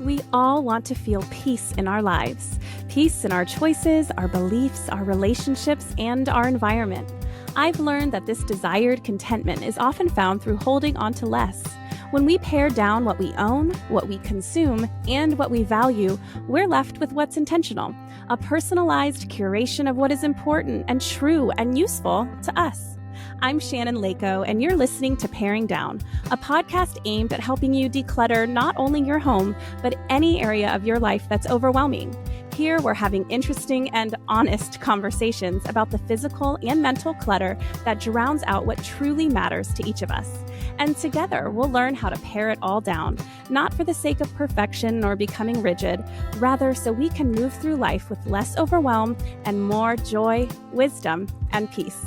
We all want to feel peace in our lives. Peace in our choices, our beliefs, our relationships, and our environment. I've learned that this desired contentment is often found through holding on to less. When we pare down what we own, what we consume, and what we value, we're left with what's intentional, a personalized curation of what is important and true and useful to us. I'm Shannon Leyko, and you're listening to Paring Down, a podcast aimed at helping you declutter not only your home, but any area of your life that's overwhelming. Here, we're having interesting and honest conversations about the physical and mental clutter that drowns out what truly matters to each of us. And together, we'll learn how to pare it all down, not for the sake of perfection or becoming rigid, rather so we can move through life with less overwhelm and more joy, wisdom, and peace.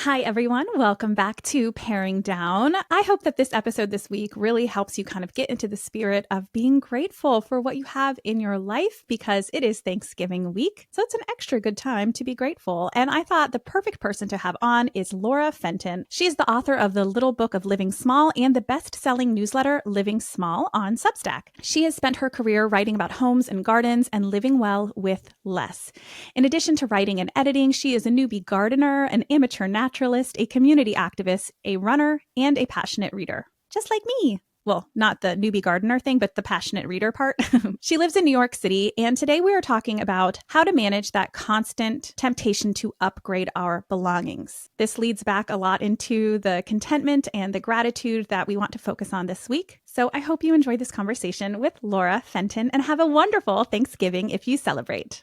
Hi, everyone. Welcome back to Paring Down. I hope that this episode this week really helps you kind of get into the spirit of being grateful for what you have in your life because it is Thanksgiving week. So it's an extra good time to be grateful. And I thought the perfect person to have on is Laura Fenton. She's the author of the Little Book of Living Small and the best-selling newsletter Living Small on Substack. She has spent her career writing about homes and gardens and living well with less. In addition to writing and editing, she is a newbie gardener, an amateur naturalist, a community activist, a runner, and a passionate reader. Just like me. Well, not the newbie gardener thing, but the passionate reader part. She lives in New York City, and today we are talking about how to manage that constant temptation to upgrade our belongings. This leads back a lot into the contentment and the gratitude that we want to focus on this week. So I hope you enjoyed this conversation with Laura Fenton and have a wonderful Thanksgiving if you celebrate.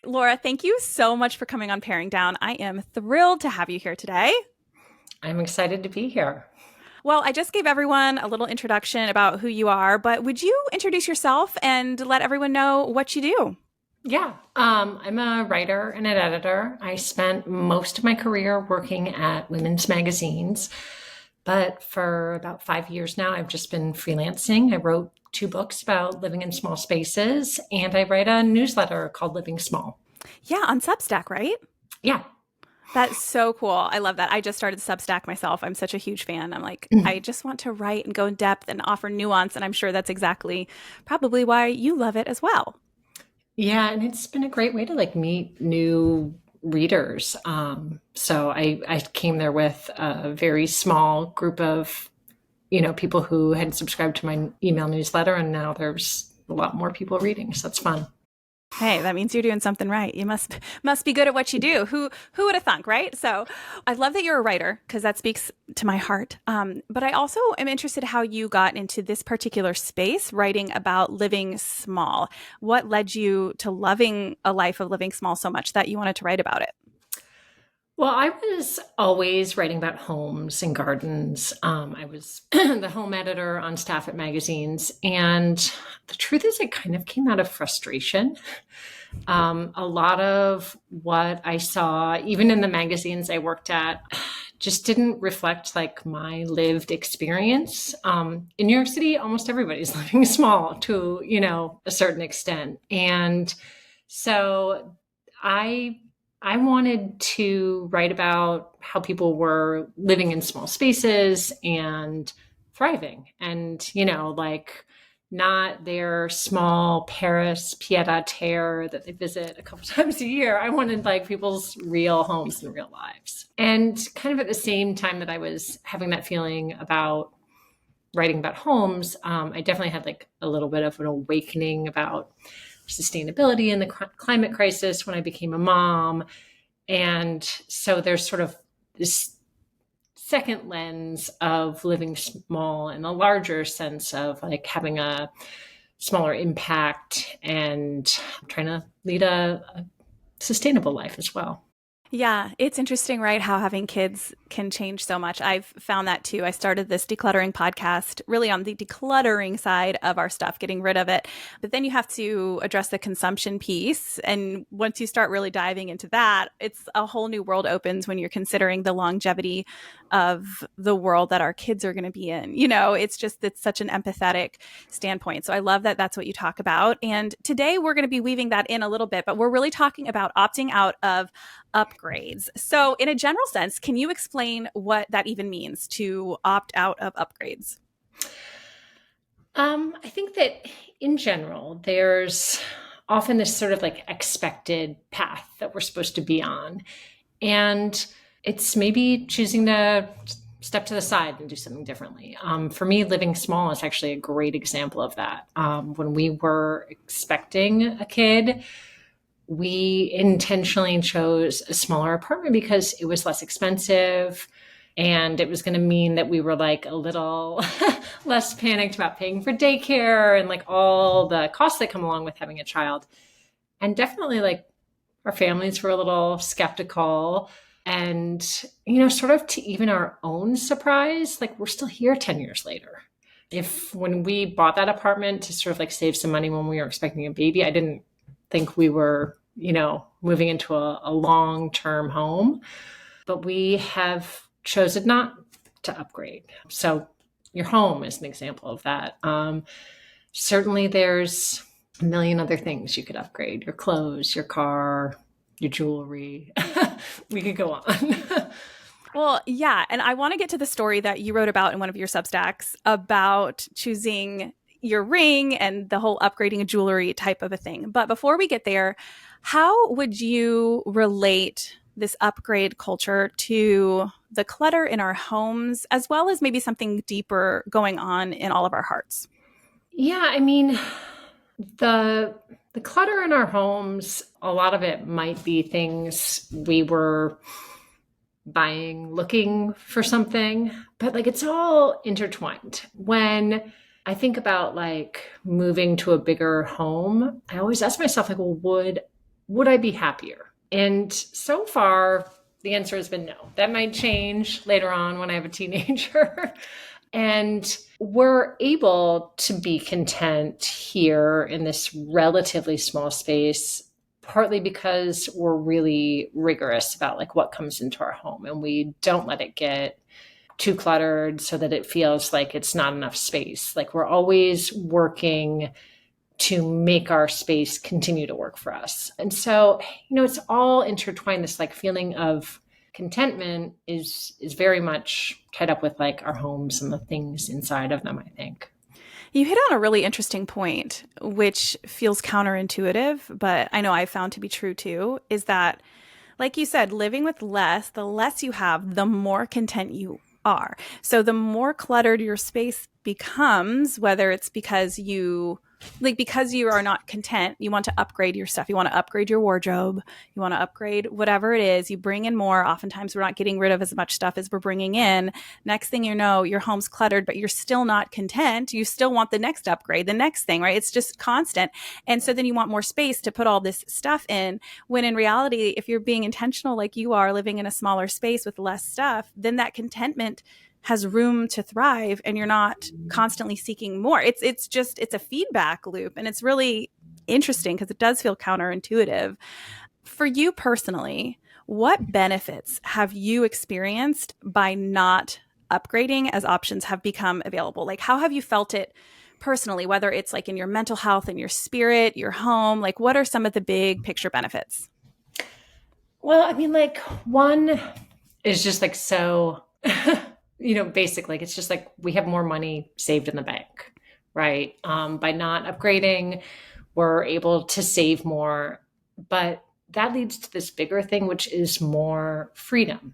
Laura, thank you so much for coming on Paring Down. I am thrilled to have you here today. I'm excited to be here. Well, I just gave everyone a little introduction about who you are, but would you introduce yourself and let everyone know what you do? Yeah, I'm a writer and an editor. I spent most of my career working at women's magazines, but for about 5 years now, I've just been freelancing. I wrote 2 books about living in small spaces, and I write a newsletter called Living Small. Yeah, on Substack, right? Yeah. That's so cool. I love that. I just started Substack myself. I'm such a huge fan. I'm like, I just want to write and go in depth and offer nuance. And I'm sure that's exactly probably why you love it as well. Yeah, and it's been a great way to meet new readers. So I came there with a very small group of people who had subscribed to my email newsletter, and now there's a lot more people reading. So that's fun. Hey, that means you're doing something right. You must be good at what you do. Who would have thunk, right? So I love that you're a writer because that speaks to my heart. But I also am interested how you got into this particular space, writing about living small. What led you to loving a life of living small so much that you wanted to write about it? Well, I was always writing about homes and gardens. I was the home editor on staff at magazines. And the truth is, it kind of came out of frustration. A lot of what I saw, even in the magazines I worked at, just didn't reflect my lived experience. In New York City, almost everybody's living small to, a certain extent. And so I wanted to write about how people were living in small spaces and thriving and, not their small Paris pied-à-terre that they visit a couple times a year. I wanted people's real homes and real lives. And kind of at the same time that I was having that feeling about writing about homes, I definitely had a little bit of an awakening about sustainability and the climate crisis when I became a mom. And so there's sort of this second lens of living small in a larger sense of having a smaller impact and trying to lead a sustainable life as well. Yeah, it's interesting, right? How having kids can change so much. I've found that too. I started this decluttering podcast really on the decluttering side of our stuff, getting rid of it. But then you have to address the consumption piece. And once you start really diving into that, it's a whole new world opens when you're considering the longevity of the world that our kids are going to be in. It's such an empathetic standpoint. So I love that that's what you talk about. And today we're going to be weaving that in a little bit, but we're really talking about opting out of upgrades. So in a general sense, can you explain what that even means to opt out of upgrades? I think that in general, there's often this sort of like expected path that we're supposed to be on. And it's maybe choosing to step to the side and do something differently. For me, living small is actually a great example of that. When we were expecting a kid, we intentionally chose a smaller apartment because it was less expensive. And it was going to mean that we were like a little less panicked about paying for daycare and like all the costs that come along with having a child. And definitely like our families were a little skeptical. And, sort of to even our own surprise, like we're still here 10 years later. If when we bought that apartment to sort of like save some money when we were expecting a baby, I didn't think we were, moving into a long-term home, but we have chosen not to upgrade. So your home is an example of that. Certainly there's a million other things you could upgrade: your clothes, your car, your jewelry. We could go on. Well, yeah. And I want to get to the story that you wrote about in one of your Substacks about choosing your ring and the whole upgrading a jewelry type of a thing. But before we get there, how would you relate this upgrade culture to the clutter in our homes, as well as maybe something deeper going on in all of our hearts? Yeah, I mean, the clutter in our homes, a lot of it might be things we were buying, looking for something, but like it's all intertwined. When I think about like moving to a bigger home, I always ask myself like, well, would I be happier? And so far, the answer has been no. That might change later on when I have a teenager. And we're able to be content here in this relatively small space, partly because we're really rigorous about like what comes into our home, and we don't let it get too cluttered so that it feels like it's not enough space. Like we're always working to make our space continue to work for us. And so, it's all intertwined. This like feeling of contentment is very much tied up with like our homes and the things inside of them, I think. You hit on a really interesting point, which feels counterintuitive, but I know I've found to be true too, is that, like you said, living with less, the less you have, the more content you are. So the more cluttered your space becomes, whether it's because you are not content, you want to upgrade your stuff. You want to upgrade your wardrobe. You want to upgrade whatever it is. You bring in more. Oftentimes we're not getting rid of as much stuff as we're bringing in. Next thing you know, your home's cluttered, but you're still not content. You still want the next upgrade, the next thing, right? It's just constant. And so then you want more space to put all this stuff in, when in reality, if you're being intentional like you are, living in a smaller space with less stuff, then that contentment has room to thrive, and you're not constantly seeking more. It's a feedback loop, and it's really interesting because it does feel counterintuitive. For you personally, what benefits have you experienced by not upgrading as options have become available? Like, how have you felt it personally, whether it's like in your mental health and your spirit, your home? Like, what are some of the big picture benefits? Well, I mean, like one is just like so basic. Like it's just like we have more money saved in the bank, right? By not upgrading, we're able to save more. But that leads to this bigger thing, which is more freedom.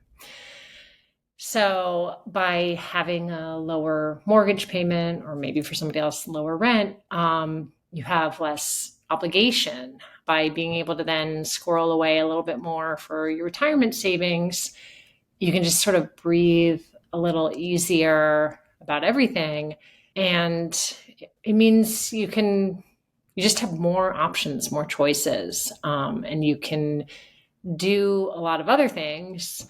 So by having a lower mortgage payment, or maybe for somebody else, lower rent, you have less obligation. By being able to then squirrel away a little bit more for your retirement savings, you can just sort of breathe a little easier about everything. And it means you just have more options, more choices, and you can do a lot of other things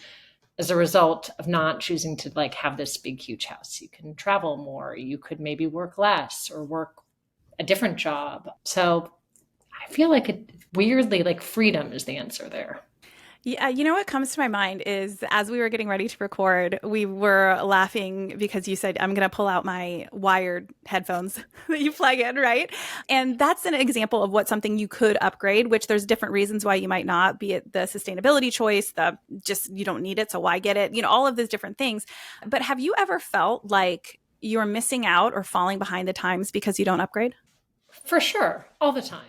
as a result of not choosing to like have this big, huge house. You can travel more. You could maybe work less or work a different job. So I feel like it weirdly, like freedom is the answer there. Yeah, what comes to my mind is, as we were getting ready to record, we were laughing because you said, I'm going to pull out my wired headphones that you plug in, right? And that's an example of what something you could upgrade, which there's different reasons why you might not, be it the sustainability choice, you don't need it, so why get it? All of those different things. But have you ever felt like you're missing out or falling behind the times because you don't upgrade? For sure, all the time.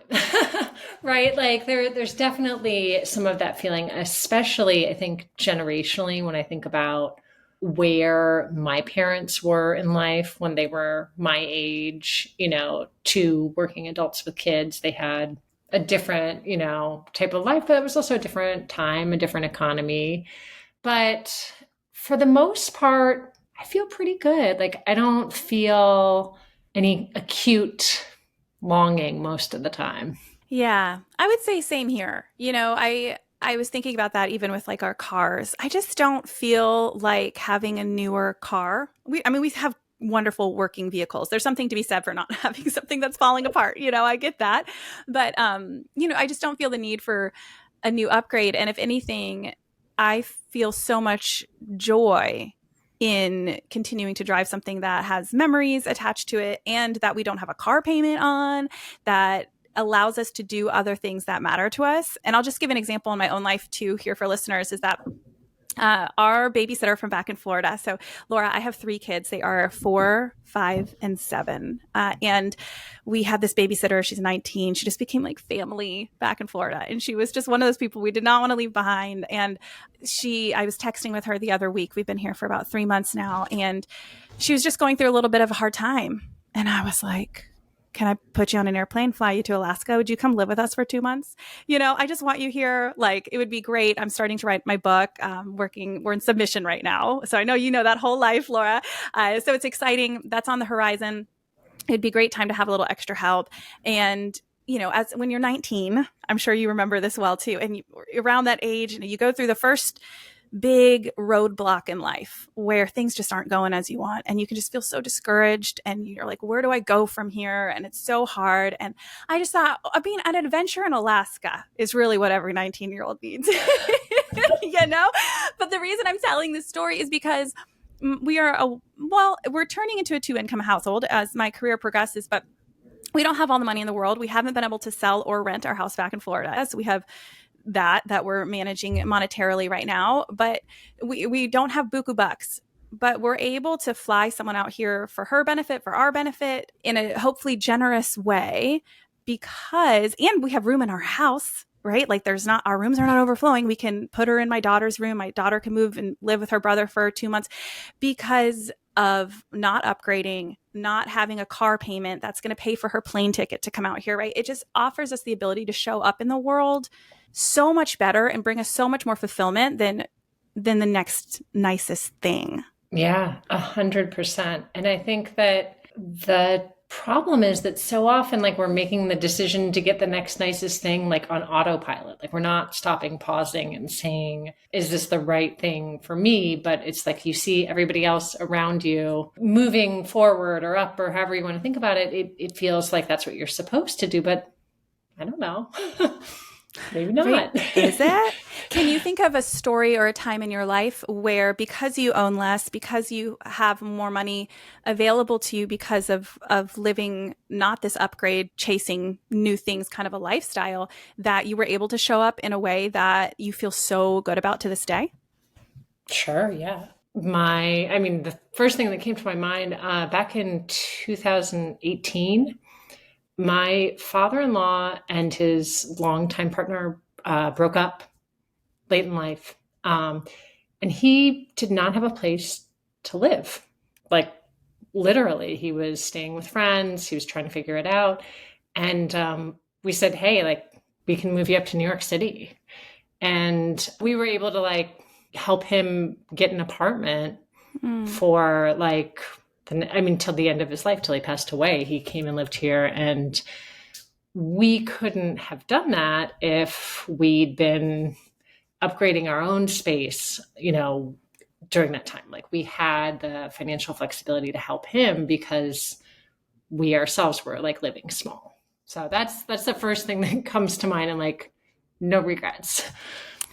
Right? Like there's definitely some of that feeling, especially I think generationally when I think about where my parents were in life when they were my age, to working adults with kids. They had a different, type of life, but it was also a different time, a different economy. But for the most part, I feel pretty good. Like I don't feel any acute longing most of the time. Yeah, I would say same here. I was thinking about that even with like our cars. I just don't feel like having a newer car. We have wonderful working vehicles. There's something to be said for not having something that's falling apart. I get that. But I just don't feel the need for a new upgrade. And if anything, I feel so much joy in continuing to drive something that has memories attached to it and that we don't have a car payment on, that allows us to do other things that matter to us. And I'll just give an example in my own life too here for listeners is that our babysitter from back in Florida. So Laura, I have 3 kids. They are 4, 5, and 7. And we had this babysitter. She's 19. She just became like family back in Florida. And she was just one of those people we did not want to leave behind. And I was texting with her the other week. We've been here for about 3 months now. And she was just going through a little bit of a hard time. And I was like, can I put you on an airplane, fly you to Alaska? Would you come live with us for 2 months? I just want you here. Like, it would be great. I'm starting to write my book. We're in submission right now. So I know you know that whole life, Laura. So it's exciting. That's on the horizon. It'd be a great time to have a little extra help. And, as when you're 19, I'm sure you remember this well too. And around that age, you go through the first big roadblock in life where things just aren't going as you want. And you can just feel so discouraged and you're like, where do I go from here? And it's so hard. And I just thought, being an adventure in Alaska is really what every 19-year-old needs, But the reason I'm telling this story is because we're turning into a 2-income household as my career progresses, but we don't have all the money in the world. We haven't been able to sell or rent our house back in Florida. So we have that we're managing monetarily right now, but we don't have buku bucks, but we're able to fly someone out here for her benefit, for our benefit in a hopefully generous way and we have room in our house, right? Like our rooms are not overflowing. We can put her in my daughter's room. My daughter can move and live with her brother for 2 months because of not upgrading, not having a car payment that's going to pay for her plane ticket to come out here, right? It just offers us the ability to show up in the world so much better and bring us so much more fulfillment than the next nicest thing. Yeah, 100%. And I think that the problem is that so often, like, we're making the decision to get the next nicest thing, like on autopilot. Like, we're not stopping, pausing and saying, is this the right thing for me? But it's like you see everybody else around you moving forward or up or however you want to think about it. It feels like that's what you're supposed to do, but I don't know. Maybe not. Right. Is it? Can you think of a story or a time in your life where, because you own less, because you have more money available to you because of living not this upgrade, chasing new things kind of a lifestyle, that you were able to show up in a way that you feel so good about to this day? Sure. Yeah. The first thing that came to my mind back in 2018, my father-in-law and his longtime partner broke up late in life. And he did not have a place to live. Like, literally, he was staying with friends. He was trying to figure it out. And we said, hey, like, we can move you up to New York City. And we were able to, like, help him get an apartment for, like, till the end of his life, till he passed away. He came and lived here, and we couldn't have done that if we'd been upgrading our own space, during that time. Like, we had the financial flexibility to help him because we ourselves were, like, living small. So that's the first thing that comes to mind, and, like, no regrets.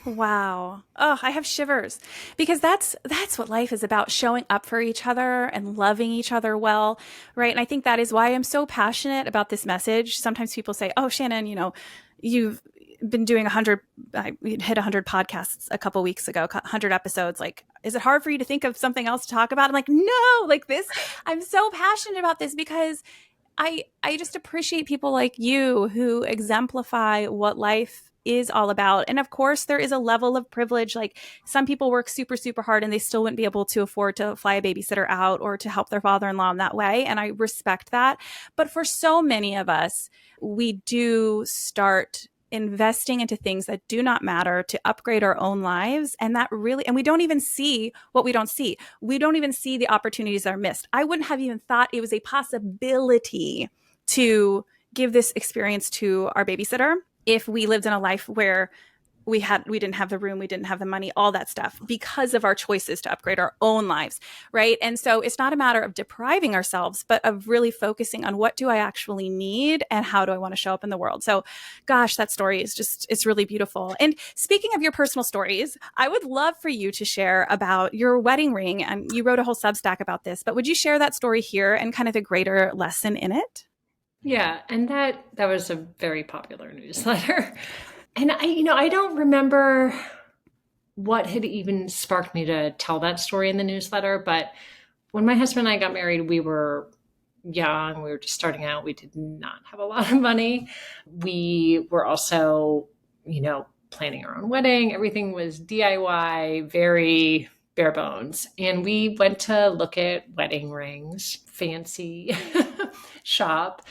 Wow. Oh, I have shivers because that's what life is about, showing up for each other and loving each other well, right? And I think that is why I'm so passionate about this message. Sometimes people say, oh, Shannon, been doing 100, we hit 100 podcasts a couple weeks ago, 100 episodes. Like, is it hard for you to think of something else to talk about? I'm like, no, like this, I'm so passionate about this because I just appreciate people like you who exemplify what life is all about. And of course, there is a level of privilege. Like some people work super, super hard and they still wouldn't be able to afford to fly a babysitter out or to help their father-in-law in that way. And I respect that. But for so many of us, we do start investing into things that do not matter to upgrade our own lives. And that really, and we don't even see what we don't see. We don't even see the opportunities that are missed. I wouldn't have even thought it was a possibility to give this experience to our babysitter if we lived in a life where we didn't have the room, we didn't have the money, all that stuff, because of our choices to upgrade our own lives, right? And so it's not a matter of depriving ourselves, but of really focusing on what do I actually need and how do I want to show up in the world. So gosh, that story is just, it's really beautiful. And speaking of your personal stories, I would love for you to share about your wedding ring. And you wrote a whole Substack about this, but would you share that story here and kind of the greater lesson in it? Yeah, and that was a very popular newsletter. And I don't remember what had even sparked me to tell that story in the newsletter, but when my husband and I got married, we were young, we were just starting out, we did not have a lot of money. We were also, planning our own wedding. Everything was DIY, very bare bones. And we went to look at wedding rings, fancy shop,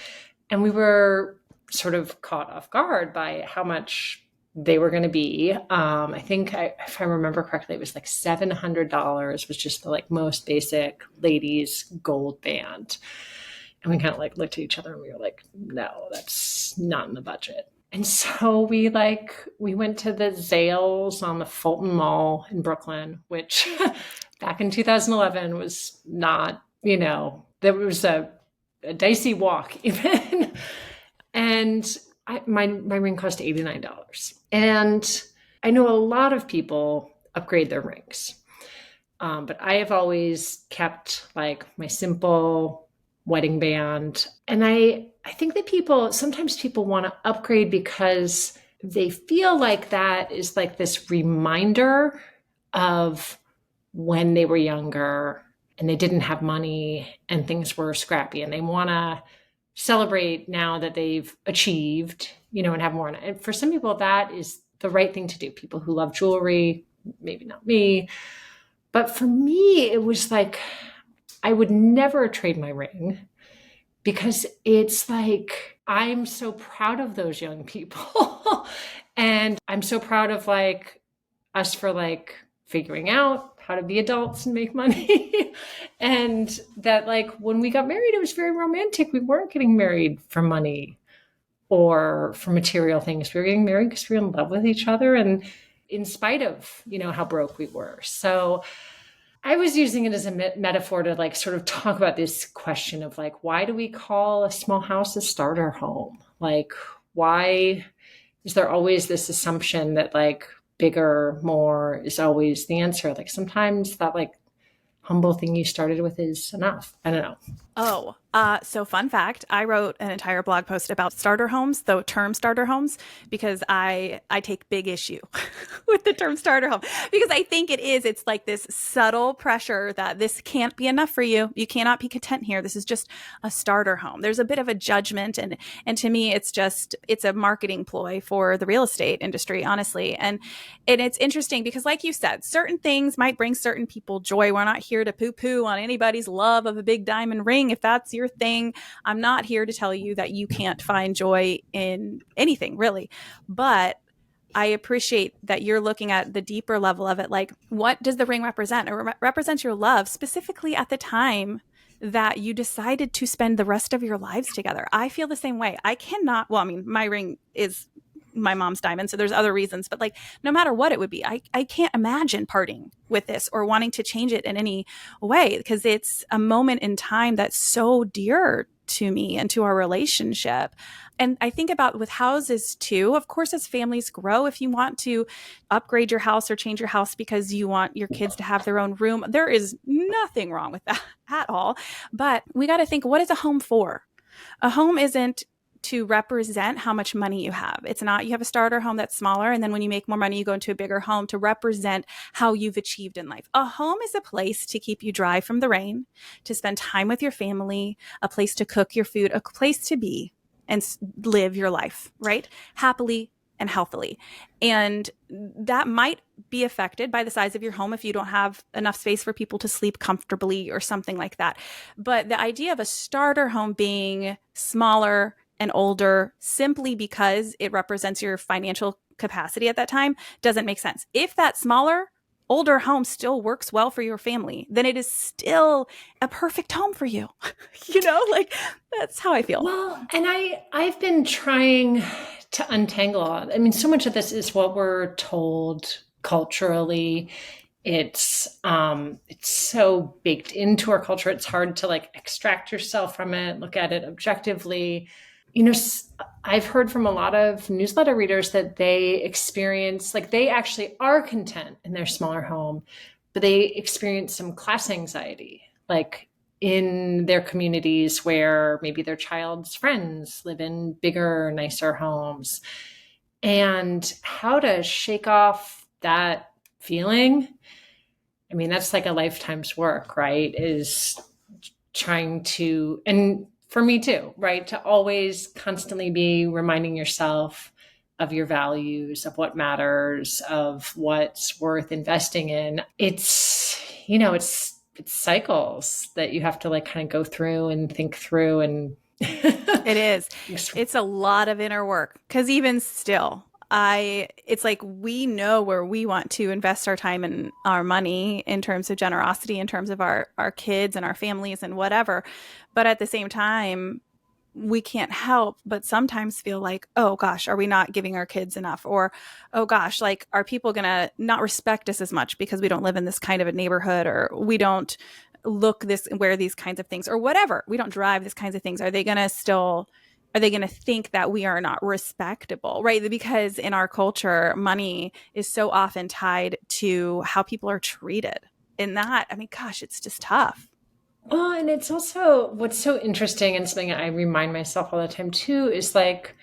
and we were sort of caught off guard by how much they were going to be. I think if I remember correctly, it was like $700 was just the like most basic ladies gold band. And we kind of like looked at each other and we were like, no, that's not in the budget. And so we went to the Zales on the Fulton Mall in Brooklyn, which back in 2011 was not, there was a dicey walk even. And my ring cost $89. And I know a lot of people upgrade their rings. But I have always kept like my simple wedding band. And I think that sometimes people want to upgrade because they feel like that is like this reminder of when they were younger and they didn't have money and things were scrappy and they want to celebrate now that they've achieved, and have more. And for some people, that is the right thing to do. People who love jewelry, maybe not me. But for me, it was like, I would never trade my ring because it's like, I'm so proud of those young people. And I'm so proud of like us for like figuring out how to be adults and make money. And that like when we got married, it was very romantic. We weren't getting married for money or for material things. We were getting married because we were in love with each other and in spite of, how broke we were. So I was using it as a metaphor to like sort of talk about this question of like, why do we call a small house a starter home? Like, why is there always this assumption that like bigger, more is always the answer? Like sometimes that like humble thing you started with is enough. I don't know. Oh, so fun fact, I wrote an entire blog post about starter homes, the term starter homes, because I take big issue with the term starter home because I think it's like this subtle pressure that this can't be enough for you. You cannot be content here. This is just a starter home. There's a bit of a judgment. And to me, it's a marketing ploy for the real estate industry, honestly. And it's interesting because like you said, certain things might bring certain people joy. We're not here to poo-poo on anybody's love of a big diamond ring. If that's your thing, I'm not here to tell you that you can't find joy in anything really, but I appreciate that you're looking at the deeper level of it. Like, what does the ring represent? It represents your love specifically at the time that you decided to spend the rest of your lives together. I feel the same way. I cannot, my ring is my mom's diamond, so there's other reasons, but like no matter what it would be, I can't imagine parting with this or wanting to change it in any way because it's a moment in time that's so dear to me and to our relationship. And I think about with houses too, of course, as families grow, if you want to upgrade your house or change your house because you want your kids to have their own room, there is nothing wrong with that at all. But we got to think, what is a home for? A home isn't to represent how much money you have. It's not you have a starter home that's smaller, and then when you make more money, you go into a bigger home to represent how you've achieved in life. A home is a place to keep you dry from the rain, to spend time with your family, a place to cook your food, a place to be and live your life, right? Happily and healthily. And that might be affected by the size of your home if you don't have enough space for people to sleep comfortably or something like that. But the idea of a starter home being smaller and older simply because it represents your financial capacity at that time doesn't make sense. If that smaller, older home still works well for your family, then it is still a perfect home for you. Like that's how I feel. Well, and I've been trying to untangle all. I mean, so much of this is what we're told culturally. It's so baked into our culture. It's hard to like extract yourself from it, look at it objectively. I've heard from a lot of newsletter readers that they experience, like they actually are content in their smaller home, but they experience some class anxiety, like in their communities where maybe their child's friends live in bigger, nicer homes. And how to shake off that feeling, I mean, that's like a lifetime's work, right? Is trying to, and for me too, right? To always constantly be reminding yourself of your values, of what matters, of what's worth investing in. It's cycles that you have to like kind of go through and think through. And it is. It's a lot of inner work because even still, it's like we know where we want to invest our time and our money in terms of generosity, in terms of our kids and our families and whatever. But at the same time, we can't help but sometimes feel like, oh gosh, are we not giving our kids enough? Or, oh gosh, like, are people going to not respect us as much because we don't live in this kind of a neighborhood, or we don't wear these kinds of things, or whatever. We don't drive these kinds of things. Are they going to think that we are not respectable, right? Because in our culture, money is so often tied to how people are treated. And that, I mean, gosh, it's just tough. Well, and it's also what's so interesting, and something I remind myself all the time too, is like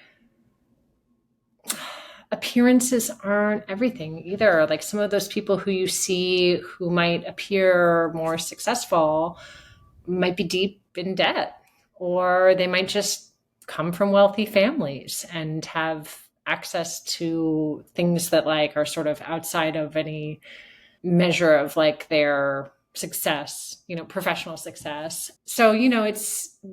appearances aren't everything either. Like some of those people who you see who might appear more successful might be deep in debt, or they might just come from wealthy families and have access to things that like are sort of outside of any measure of like their success, professional success. So,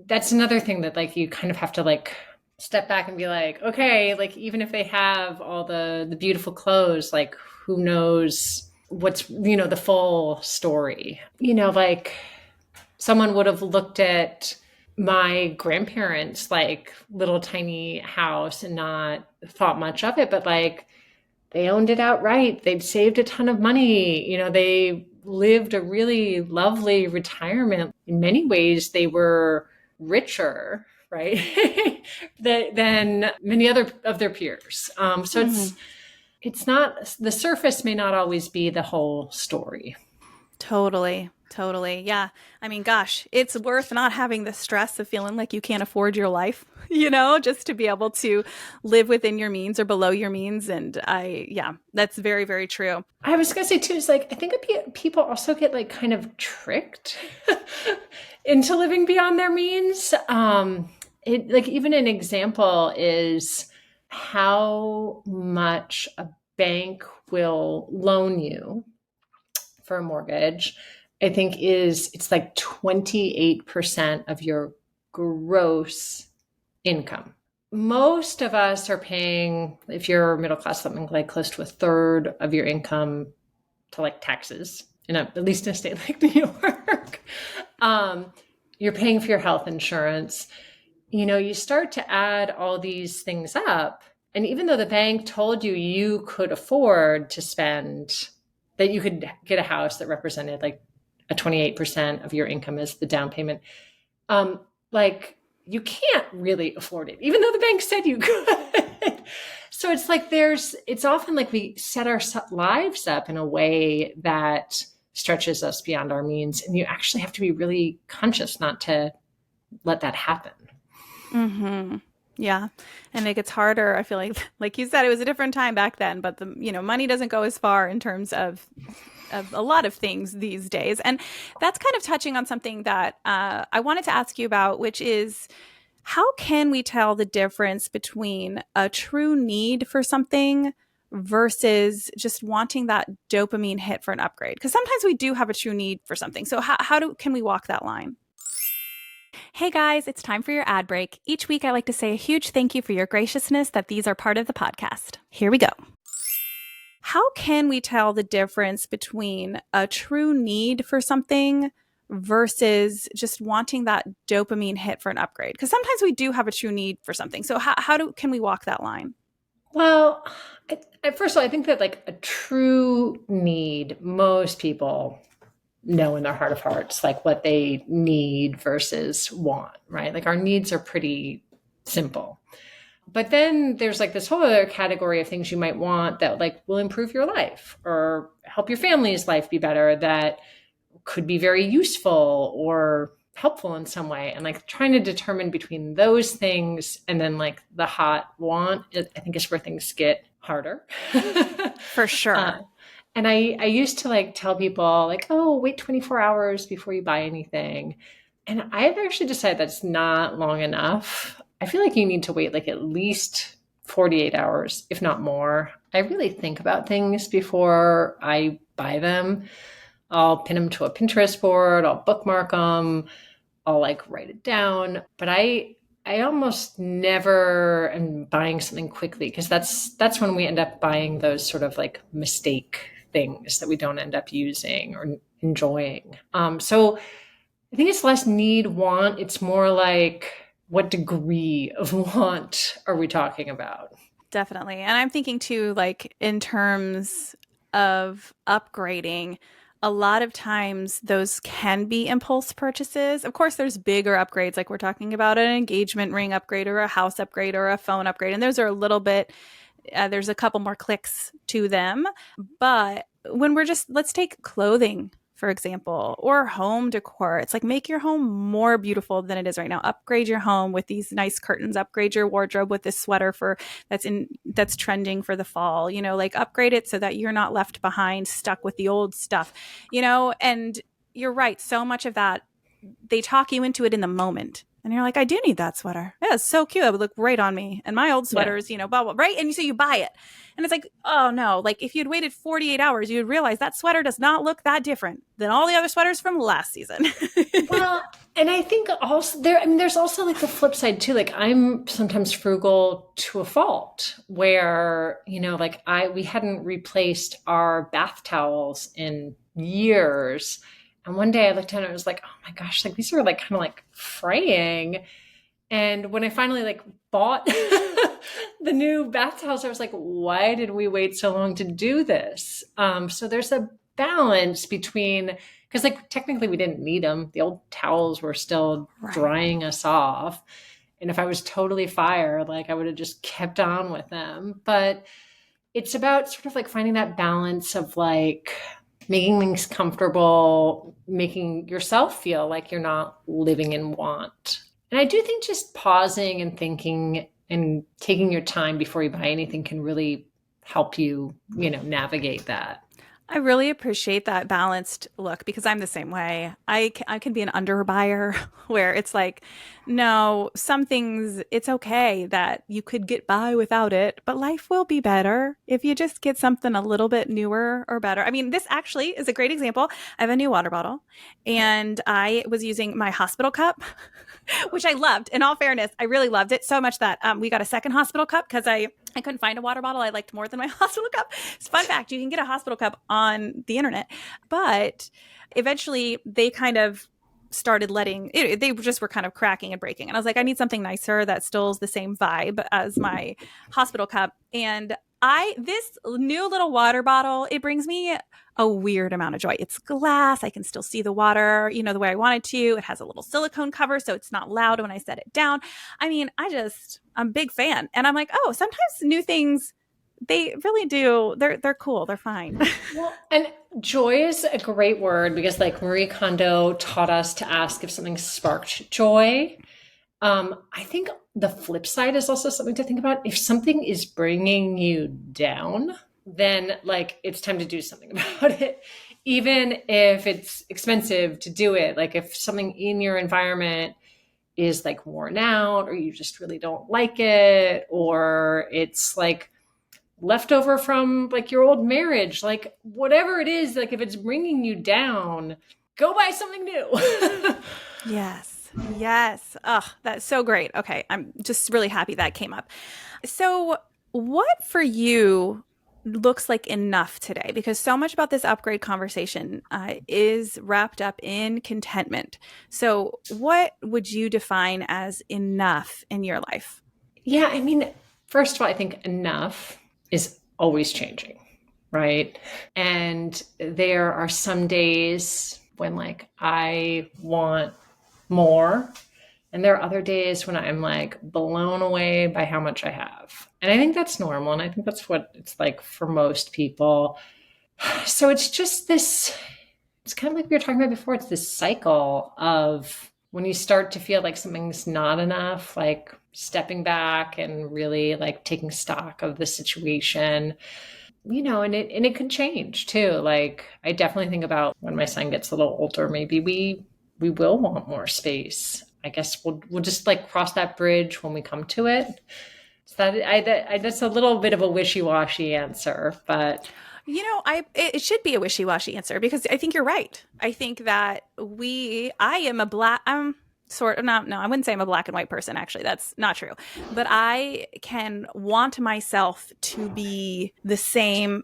that's another thing that like you kind of have to like step back and be like, okay, like even if they have all the beautiful clothes, like who knows what's, the full story. Like someone would have looked at my grandparents' like little tiny house and not thought much of it, but like they owned it outright. They'd saved a ton of money. They lived a really lovely retirement. In many ways, they were richer, right, than many other of their peers. So it's not, the surface may not always be the whole story. Totally. Yeah. I mean, gosh, it's worth not having the stress of feeling like you can't afford your life, just to be able to live within your means or below your means. And that's very, very true. I was going to say too, is like, I think people also get like kind of tricked into living beyond their means. Like even an example is how much a bank will loan you for a mortgage. I think it's like 28% of your gross income. Most of us are paying, if you're middle class, something like close to a third of your income to like taxes, at least in a state like New York. You're paying for your health insurance. You start to add all these things up. And even though the bank told you could afford to spend, that you could get a house that represented like a 28% of your income as the down payment, like you can't really afford it, even though the bank said you could. So it's like it's often like we set our lives up in a way that stretches us beyond our means. And you actually have to be really conscious not to let that happen. Mm-hmm. Yeah. And it gets harder. I feel like you said, it was a different time back then, but money doesn't go as far in terms of a lot of things these days. And that's kind of touching on something that I wanted to ask you about, which is how can we tell the difference between a true need for something versus just wanting that dopamine hit for an upgrade? Because sometimes we do have a true need for something. So can we walk that line? Hey guys, it's time for your ad break. Each week I like to say a huge thank you for your graciousness that these are part of the podcast. Here we go. How can we tell the difference between a true need for something versus just wanting that dopamine hit for an upgrade? Because sometimes we do have a true need for something. So can we walk that line? Well, first of all, I think that like a true need, most people know in their heart of hearts, like what they need versus want, right? Like our needs are pretty simple. But then there's like this whole other category of things you might want that like will improve your life or help your family's life be better, that could be very useful or helpful in some way. And like trying to determine between those things and then like the hot want, I think is where things get harder. For sure. And I used to like tell people like, oh, wait 24 hours before you buy anything. And I've actually decided that's not long enough. I feel like you need to wait like at least 48 hours, if not more. I really think about things before I buy them. I'll pin them to a Pinterest board. I'll bookmark them. I'll like write it down. But I almost never am buying something quickly, because that's when we end up buying those sort of like mistake things that we don't end up using or enjoying. So I think it's less need, want. It's more like, what degree of want are we talking about? Definitely. And I'm thinking too, like in terms of upgrading, a lot of times those can be impulse purchases. Of course, there's bigger upgrades, like we're talking about an engagement ring upgrade or a house upgrade or a phone upgrade. And those are a little bit, there's a couple more clicks to them. But when let's take clothing, for example, or home decor. It's like, make your home more beautiful than it is right now. Upgrade your home with these nice curtains, upgrade your wardrobe with this sweater that's trending for the fall, like upgrade it so that you're not left behind, stuck with the old stuff, and you're right. So much of that, they talk you into it in the moment. And you're like, I do need that sweater. Yeah, it's so cute. It would look great on me. And my old sweaters, blah, blah, right? And so you buy it. And it's like, oh no, like if you'd waited 48 hours, you'd realize that sweater does not look that different than all the other sweaters from last season. Well, and I think also there's also like the flip side too. Like I'm sometimes frugal to a fault where, like we hadn't replaced our bath towels in years. And one day I looked at it and I was like, oh my gosh, like these are like kind of like fraying. And when I finally like bought the new bath towels, I was like, why did we wait so long to do this? So there's a balance between, because like technically we didn't need them. The old towels were still drying us off. And if I was totally fired, like I would have just kept on with them. But it's about sort of like finding that balance of like, making things comfortable, making yourself feel like you're not living in want. And I do think just pausing and thinking and taking your time before you buy anything can really help you, navigate that. I really appreciate that balanced look, because I'm the same way. I can be an underbuyer where it's like, no, some things, it's okay that you could get by without it, but life will be better if you just get something a little bit newer or better. I mean, this actually is a great example. I have a new water bottle and I was using my hospital cup, which I loved. In all fairness, I really loved it so much that we got a second hospital cup because I couldn't find a water bottle I liked more than my hospital cup. It's a fun fact. You can get a hospital cup on the internet. But eventually they kind of started they just were kind of cracking and breaking. And I was like, I need something nicer that still is the same vibe as my hospital cup. And this new little water bottle, it brings me a weird amount of joy. It's glass. I can still see the water, the way I want it to. It has a little silicone cover, so it's not loud when I set it down. I mean, I'm a big fan. And I'm like, oh, sometimes new things, they really do. They're cool. They're fine. Well, and joy is a great word because like Marie Kondo taught us to ask if something sparked joy. I think the flip side is also something to think about. If something is bringing you down, then like it's time to do something about it. Even if it's expensive to do it, like if something in your environment is like worn out or you just really don't like it, or it's like leftover from like your old marriage, like whatever it is, like if it's bringing you down, go buy something new. Yes. Yes. Ugh, that's so great. Okay. I'm just really happy that came up. So, what for you looks like enough today? Because so much about this upgrade conversation is wrapped up in contentment. So, what would you define as enough in your life? Yeah, I mean, first of all, I think enough is always changing, right? And there are some days when like I want more, and there are other days when I'm like blown away by how much I have. And I think that's normal. And I think that's what it's like for most people. So it's just this, it's kind of like we were talking about before. It's this cycle of when you start to feel like something's not enough, like stepping back and really like taking stock of the situation, you know, and it could change too. Like I definitely think about when my son gets a little older, maybe we will want more space. I guess we'll just like cross that bridge when we come to it. So that's a little bit of a wishy-washy answer, but You know, it should be a wishy-washy answer because I think you're right. I think that I am a black, I'm sort of not, no, I wouldn't say I'm a black and white person. Actually, that's not true. But I can want myself to be the same,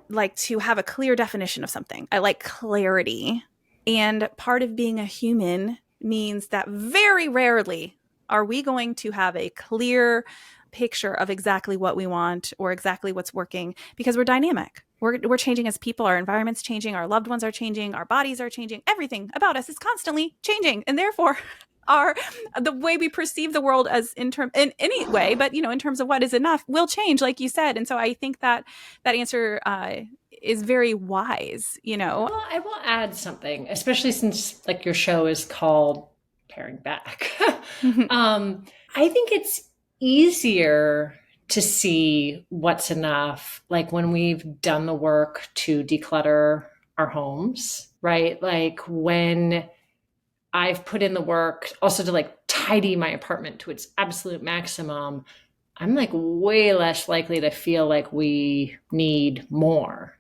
like to have a clear definition of something. I like clarity. And part of being a human means that very rarely are we going to have a clear picture of exactly what we want or exactly what's working because we're dynamic. We're changing as people. Our environment's changing. Our loved ones are changing. Our bodies are changing. Everything about us is constantly changing. And therefore, the way we perceive the world as in any way, but in terms of what is enough will change, like you said. And so I think that answer is very wise, Well, I will add something, especially since like your show is called Paring Back. I think it's easier to see what's enough, like when we've done the work to declutter our homes, right? Like when I've put in the work also to like tidy my apartment to its absolute maximum, I'm like way less likely to feel like we need more.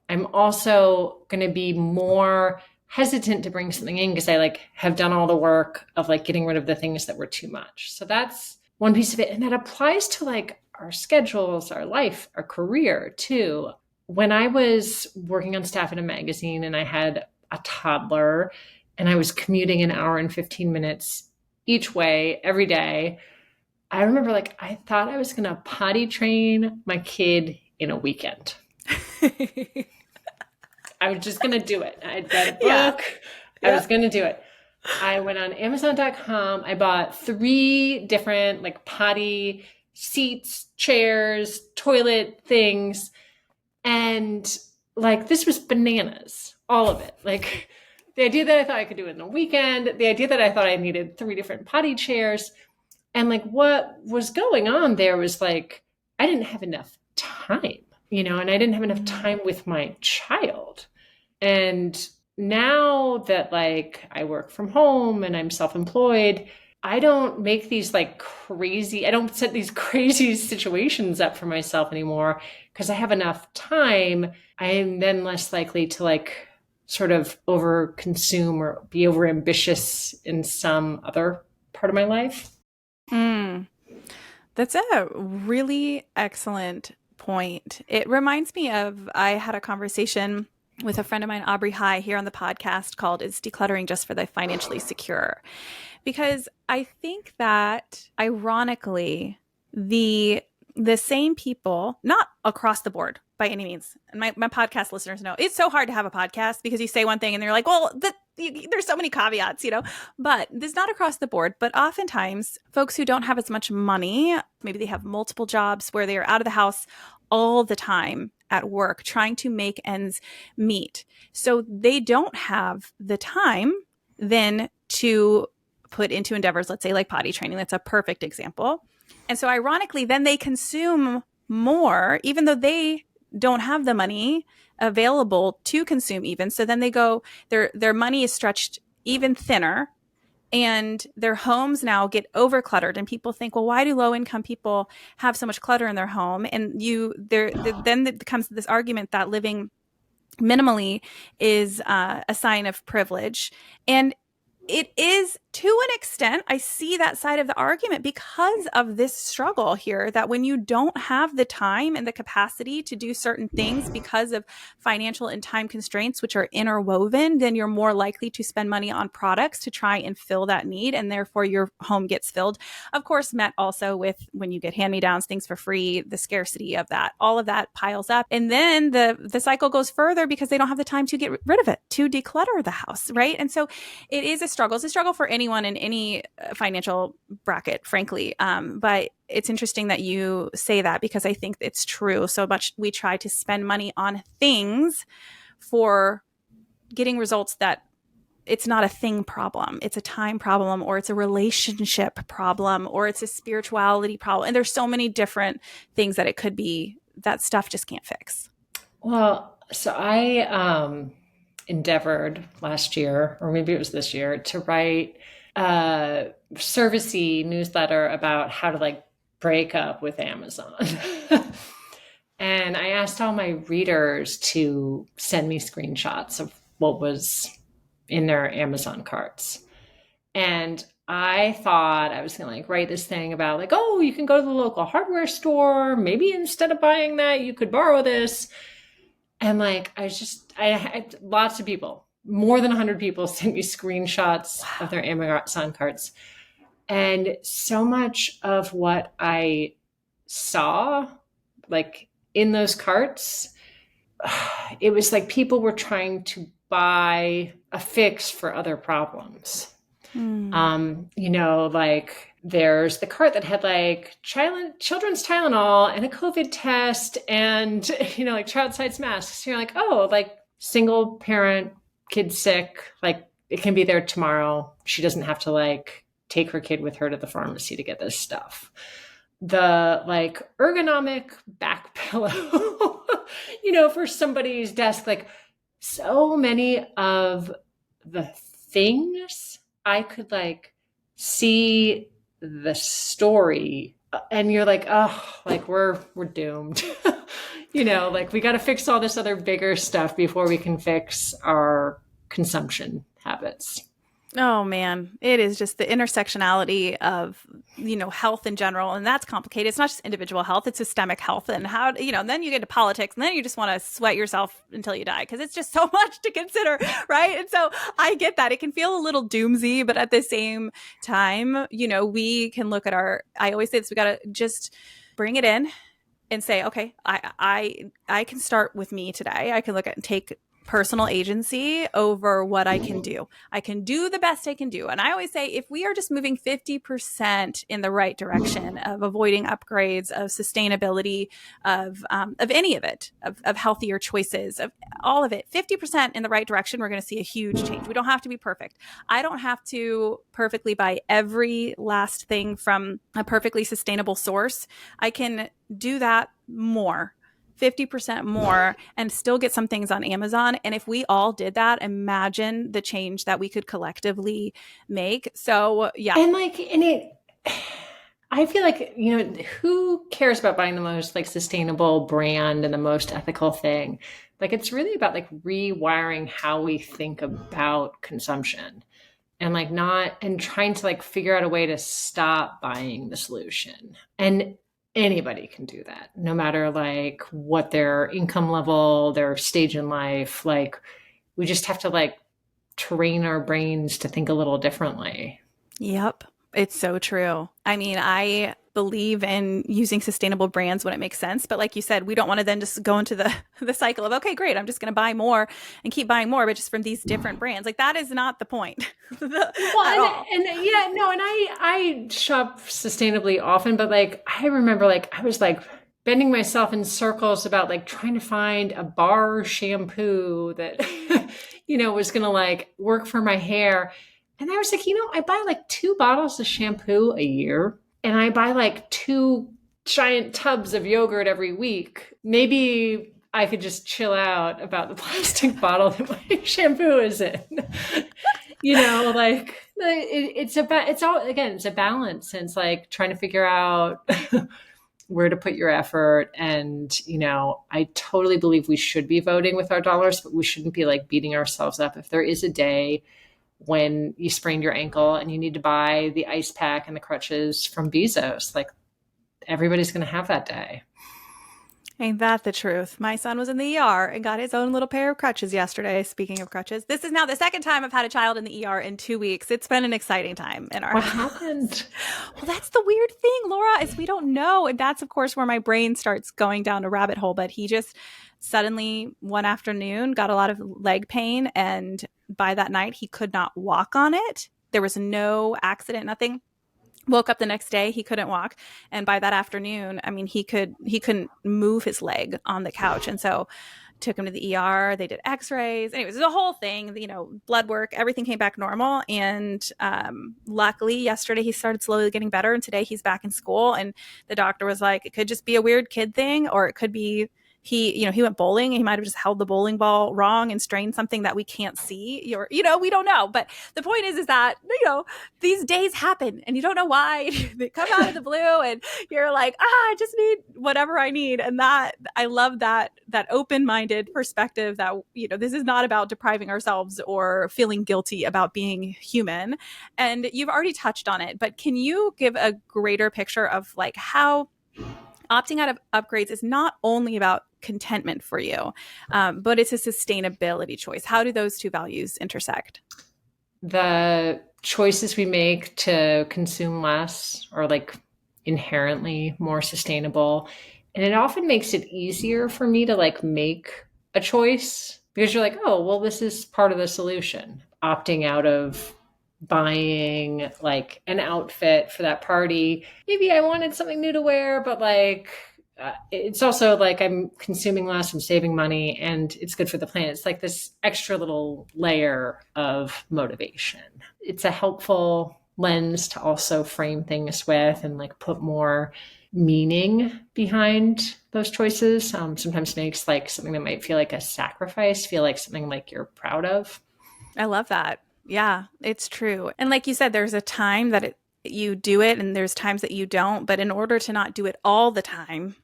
I'm also going to be more hesitant to bring something in because I like have done all the work of like getting rid of the things that were too much. So that's one piece of it. And that applies to like our schedules, our life, our career too. When I was working on staff at a magazine and I had a toddler and I was commuting an hour and 15 minutes each way every day, I remember like I thought I was going to potty train my kid in a weekend. I was just going to do it. I'd read a book. Yeah. I was going to do it. I went on Amazon.com. I bought 3 different like potty seats, chairs, toilet things. And like, this was bananas, all of it. Like the idea that I thought I could do it in a weekend, the idea that I thought I needed 3 different potty chairs. And like what was going on there was like, I didn't have enough time, and I didn't have enough time with my child. And now that like I work from home and I'm self-employed, I don't make these like crazy, I don't set these crazy situations up for myself anymore because I have enough time. I am then less likely to like sort of over consume or be over ambitious in some other part of my life. That's a really excellent point. It reminds me of, I had a conversation with a friend of mine, Aubrey High, here on the podcast called Is Decluttering Just for the Financially Secure? Because I think that ironically, the same people, not across the board by any means, and my podcast listeners know it's so hard to have a podcast because you say one thing and they're like, well, there's so many caveats, but this is not across the board. But oftentimes folks who don't have as much money, maybe they have multiple jobs where they are out of the house all the time at work trying to make ends meet. So they don't have the time then to put into endeavors, let's say like potty training. That's a perfect example. And so ironically, then they consume more, even though they don't have the money available to consume even. So then they go, their money is stretched even thinner, and their homes now get over cluttered. And people think, well, why do low income people have so much clutter in their home? And then it becomes this argument that living minimally is a sign of privilege. And it is, to an extent. I see that side of the argument because of this struggle here, that when you don't have the time and the capacity to do certain things because of financial and time constraints, which are interwoven, then you're more likely to spend money on products to try and fill that need. And therefore your home gets filled. Of course, met also with when you get hand-me-downs, things for free, the scarcity of that, all of that piles up. And then the cycle goes further because they don't have the time to get rid of it, to declutter the house, right? And so it is a struggle. It's a struggle for anyone in any financial bracket, frankly. But it's interesting that you say that, because I think it's true. So much we try to spend money on things for getting results that it's not a thing problem. It's a time problem, or it's a relationship problem, or it's a spirituality problem. And there's so many different things that it could be that stuff just can't fix. Well, so I endeavored last year, or maybe it was this year, to write a servicey newsletter about how to like break up with Amazon. And I asked all my readers to send me screenshots of what was in their Amazon carts. And I thought I was going to like write this thing about like, oh, you can go to the local hardware store. Maybe instead of buying that, you could borrow this. And like, I had lots of people, more than 100 people sent me screenshots of their Amazon carts. And so much of what I saw, like in those carts, it was like people were trying to buy a fix for other problems. Like there's the cart that had like children's Tylenol and a COVID test and, like child-sized masks. So you're like, oh, like single parent, kid sick, like it can be there tomorrow. She doesn't have to like take her kid with her to the pharmacy to get this stuff. The like ergonomic back pillow, for somebody's desk, like so many of the things I could like see the story, and you're like, oh, like we're doomed. Like we got to fix all this other bigger stuff before we can fix our consumption habits. Oh man, it is just the intersectionality of, health in general. And that's complicated. It's not just individual health, it's systemic health. And how, then you get to politics, and then you just want to sweat yourself until you die, because it's just so much to consider. Right. And so I get that. It can feel a little doomsy, but at the same time, we can look at I always say this, we got to just bring it in and say, okay, I can start with me today. I can look at and take personal agency over what I can do. I can do the best I can do. And I always say, if we are just moving 50% in the right direction of avoiding upgrades, of sustainability, of any of it, of healthier choices, of all of it, 50% in the right direction, we're going to see a huge change. We don't have to be perfect. I don't have to perfectly buy every last thing from a perfectly sustainable source. I can do that more. 50% more and still get some things on Amazon. And if we all did that, imagine the change that we could collectively make. So yeah. And I feel like, who cares about buying the most like sustainable brand and the most ethical thing? Like it's really about like rewiring how we think about consumption and like and trying to like figure out a way to stop buying the solution. And anybody can do that, no matter like what their income level, their stage in life. Like we just have to like train our brains to think a little differently. Yep. It's so true. I mean, I believe in using sustainable brands when it makes sense. But like you said, we don't want to then just go into the cycle of, okay, great, I'm just going to buy more and keep buying more, but just from these different brands. Like that is not the point. I shop sustainably often, but like, I remember like, I was like bending myself in circles about like trying to find a bar shampoo that, was going to like work for my hair. And I was like, I buy like 2 bottles of shampoo a year, and I buy like 2 giant tubs of yogurt every week. Maybe I could just chill out about the plastic bottle that my shampoo is in. Like it's all, again, it's a balance. And it's like trying to figure out where to put your effort. And, I totally believe we should be voting with our dollars, but we shouldn't be like beating ourselves up. If there is a day when you sprained your ankle and you need to buy the ice pack and the crutches from Bezos, like everybody's going to have that day. Ain't that the truth? My son was in the ER and got his own little pair of crutches yesterday. Speaking of crutches, this is now the second time I've had a child in the ER in 2 weeks. It's been an exciting time in our What house. happened? Well, that's the weird thing, Laura, is we don't know. And that's, of course, where my brain starts going down a rabbit hole. But he just suddenly one afternoon got a lot of leg pain. And by that night, he could not walk on it. There was no accident, nothing. Woke up the next day, he couldn't walk. And by that afternoon, I mean, he couldn't move his leg on the couch. And so took him to the ER. They did x-rays. Anyways, the whole thing, blood work, everything came back normal. And luckily yesterday he started slowly getting better. And today he's back in school. And the doctor was like, it could just be a weird kid thing, or it could be he went bowling and he might have just held the bowling ball wrong and strained something that we can't see, or, we don't know. But the point is that, these days happen and you don't know why. They come out of the blue and you're like, I just need whatever I need. And that, I love that open-minded perspective that, this is not about depriving ourselves or feeling guilty about being human. And you've already touched on it, but can you give a greater picture of like how opting out of upgrades is not only about contentment for you, but it's a sustainability choice? How do those two values intersect? The choices we make to consume less are like inherently more sustainable. And it often makes it easier for me to like make a choice because you're like, oh, well, this is part of the solution. Opting out of buying like an outfit for that party. Maybe I wanted something new to wear, but like it's also like I'm consuming less, I'm saving money, and it's good for the planet. It's like this extra little layer of motivation. It's a helpful lens to also frame things with and like put more meaning behind those choices. Sometimes makes like something that might feel like a sacrifice feel like something like you're proud of. I love that. Yeah, it's true. And like you said, there's a time that you do it and there's times that you don't. But in order to not do it all the time,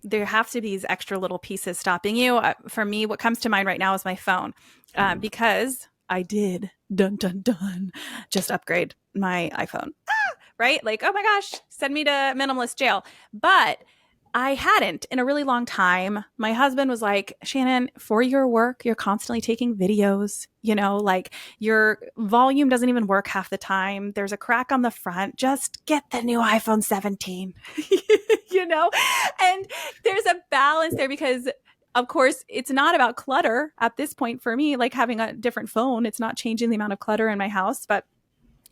there have to be these extra little pieces stopping you. For me, what comes to mind right now is my phone, because I did, dun, dun, dun, just upgrade my iPhone. Right? Like, oh my gosh, send me to minimalist jail. But I hadn't in a really long time. My husband was like, Shannon, for your work, you're constantly taking videos, like your volume doesn't even work half the time. There's a crack on the front. Just get the new iPhone 17, and there's a balance there because of course it's not about clutter at this point for me, like having a different phone. It's not changing the amount of clutter in my house, but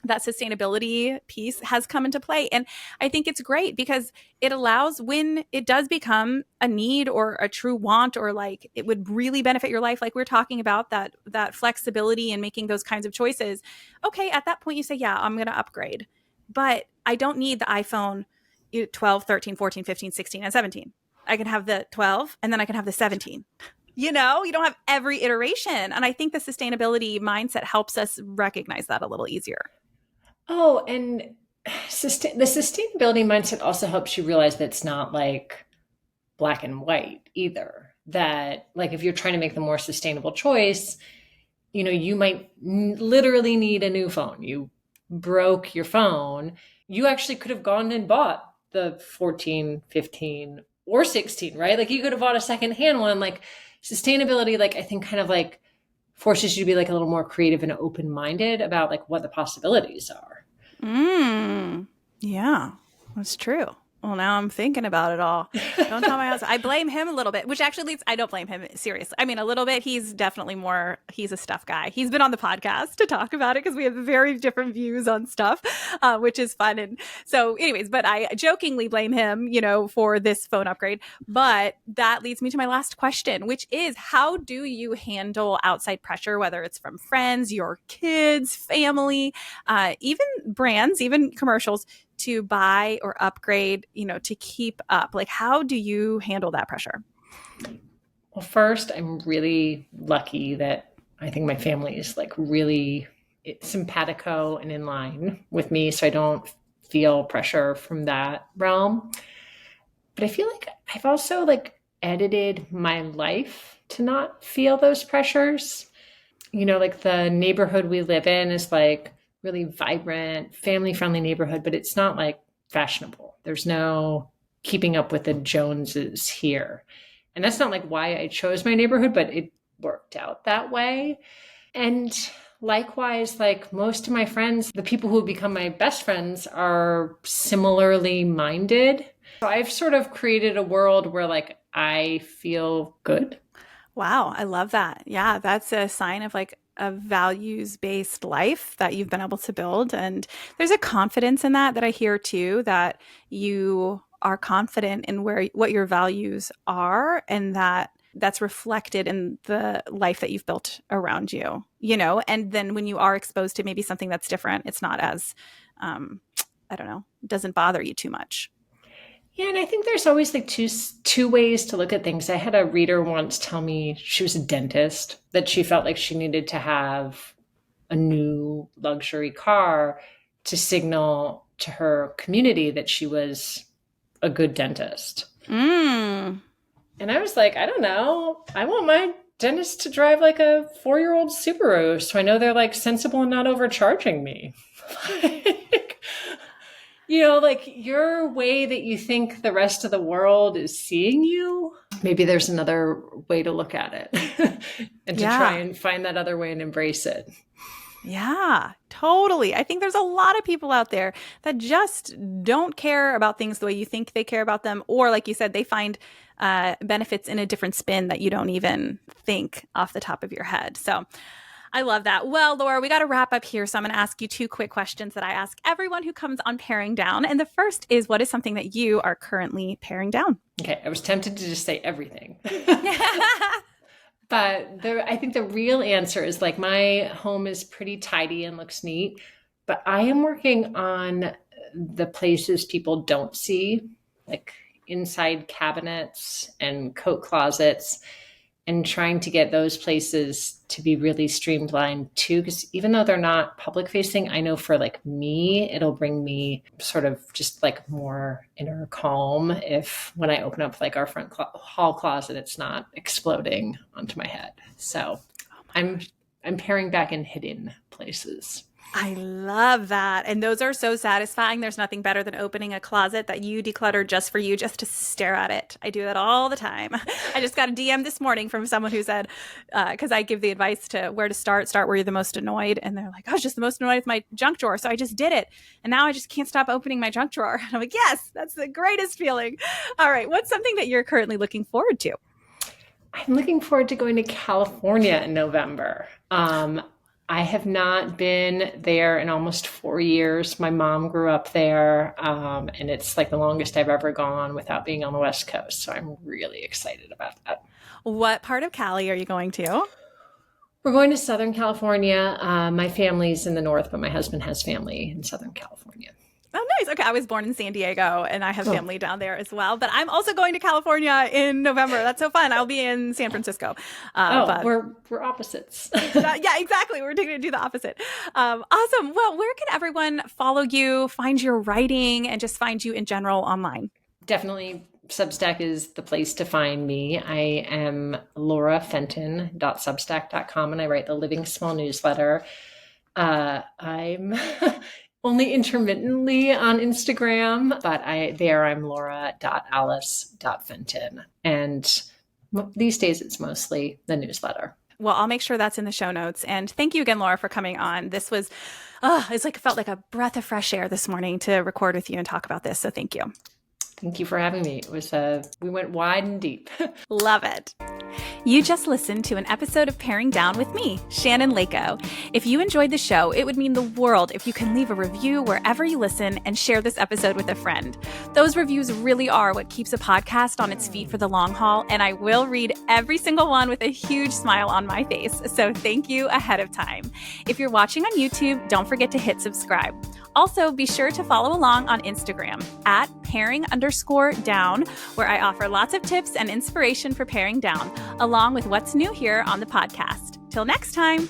that sustainability piece has come into play. And I think it's great because it allows, when it does become a need or a true want, or like it would really benefit your life, like we're talking about, that flexibility and making those kinds of choices. Okay, at that point you say, yeah, I'm going to upgrade. But I don't need the iPhone 12, 13, 14, 15, 16, and 17. I can have the 12 and then I can have the 17. You don't have every iteration. And I think the sustainability mindset helps us recognize that a little easier. Oh, and the sustainability mindset also helps you realize that it's not like black and white either. That like if you're trying to make the more sustainable choice, you might literally need a new phone. You broke your phone. You actually could have gone and bought the 14, 15, or 16, right? Like you could have bought a secondhand one. Like sustainability, like I think kind of like forces you to be like a little more creative and open-minded about like what the possibilities are. Yeah, that's true. Well, now I'm thinking about it all. Don't tell my husband. I blame him a little bit, which actually leads, I don't blame him seriously. I mean, a little bit. He's definitely he's a stuff guy. He's been on the podcast to talk about it because we have very different views on stuff, which is fun. And so anyways, but I jokingly blame him, for this phone upgrade. But that leads me to my last question, which is, how do you handle outside pressure, whether it's from friends, your kids, family, even brands, even commercials, to buy or upgrade, to keep up? Like, how do you handle that pressure? Well, first, I'm really lucky that I think my family is like really simpatico and in line with me, so I don't feel pressure from that realm. But I feel like I've also like edited my life to not feel those pressures. Like the neighborhood we live in is like really vibrant, family-friendly neighborhood, but it's not like fashionable. There's no keeping up with the Joneses here. And that's not like why I chose my neighborhood, but it worked out that way. And likewise, like most of my friends, the people who have become my best friends are similarly minded. So I've sort of created a world where like I feel good. Wow, I love that. Yeah, that's a sign of like a values-based life that you've been able to build. And there's a confidence in that I hear too, that you are confident in what your values are, and that's reflected in the life that you've built around you, and then when you are exposed to maybe something that's different, it's not as, I don't know, it doesn't bother you too much. Yeah, and I think there's always like two ways to look at things. I had a reader once tell me, she was a dentist, that she felt like she needed to have a new luxury car to signal to her community that she was a good dentist. And I was like, I don't know. I want my dentist to drive like a 4-year-old Subaru, so I know they're like sensible and not overcharging me. Like your way that you think the rest of the world is seeing you, maybe there's another way to look at it and to try and find that other way and embrace it. Yeah, totally. I think there's a lot of people out there that just don't care about things the way you think they care about them. Or like you said, they find benefits in a different spin that you don't even think off the top of your head. So I love that. Well, Laura, we got to wrap up here. So I'm going to ask you 2 quick questions that I ask everyone who comes on Paring Down. And the first is, what is something that you are currently paring down? Okay. I was tempted to just say everything. But I think the real answer is like my home is pretty tidy and looks neat, but I am working on the places people don't see, like inside cabinets and coat closets, and trying to get those places to be really streamlined too. Because even though they're not public facing, I know for like me, it'll bring me sort of just like more inner calm if when I open up like our front hall closet, it's not exploding onto my head. So I'm paring back in hidden places. I love that. And those are so satisfying. There's nothing better than opening a closet that you decluttered just for you, just to stare at it. I do that all the time. I just got a DM this morning from someone who said, because I give the advice to where to start where you're the most annoyed. And they're like, I was just the most annoyed with my junk drawer. So I just did it. And now I just can't stop opening my junk drawer. And I'm like, yes, that's the greatest feeling. All right. What's something that you're currently looking forward to? I'm looking forward to going to California in November. I have not been there in almost 4 years. My mom grew up there, and it's like the longest I've ever gone without being on the West Coast. So I'm really excited about that. What part of Cali are you going to? We're going to Southern California. My family's in the north, but my husband has family in Southern California. Oh, nice. Okay. I was born in San Diego and I have family down there as well, but I'm also going to California in November. That's so fun. I'll be in San Francisco. But we're opposites. Yeah, exactly. We're going to do the opposite. Awesome. Well, where can everyone follow you, find your writing, and just find you in general online? Definitely. Substack is the place to find me. I am laurafenton.substack.com and I write the Living Small newsletter. I'm only intermittently on Instagram, but I'm laura.alice.fenton. And these days it's mostly the newsletter. Well, I'll make sure that's in the show notes. And thank you again, Laura, for coming on. This was, it felt like a breath of fresh air this morning to record with you and talk about this. So thank you. Thank you for having me. It was we went wide and deep. Love it. You just listened to an episode of Paring Down with me, Shannon Leyko. If you enjoyed the show, it would mean the world if you can leave a review wherever you listen and share this episode with a friend. Those reviews really are what keeps a podcast on its feet for the long haul, and I will read every single one with a huge smile on my face. So thank you ahead of time. If you're watching on YouTube, don't forget to hit subscribe. Also, be sure to follow along on Instagram at paring_down, where I offer lots of tips and inspiration for paring down, along with what's new here on the podcast. Till next time.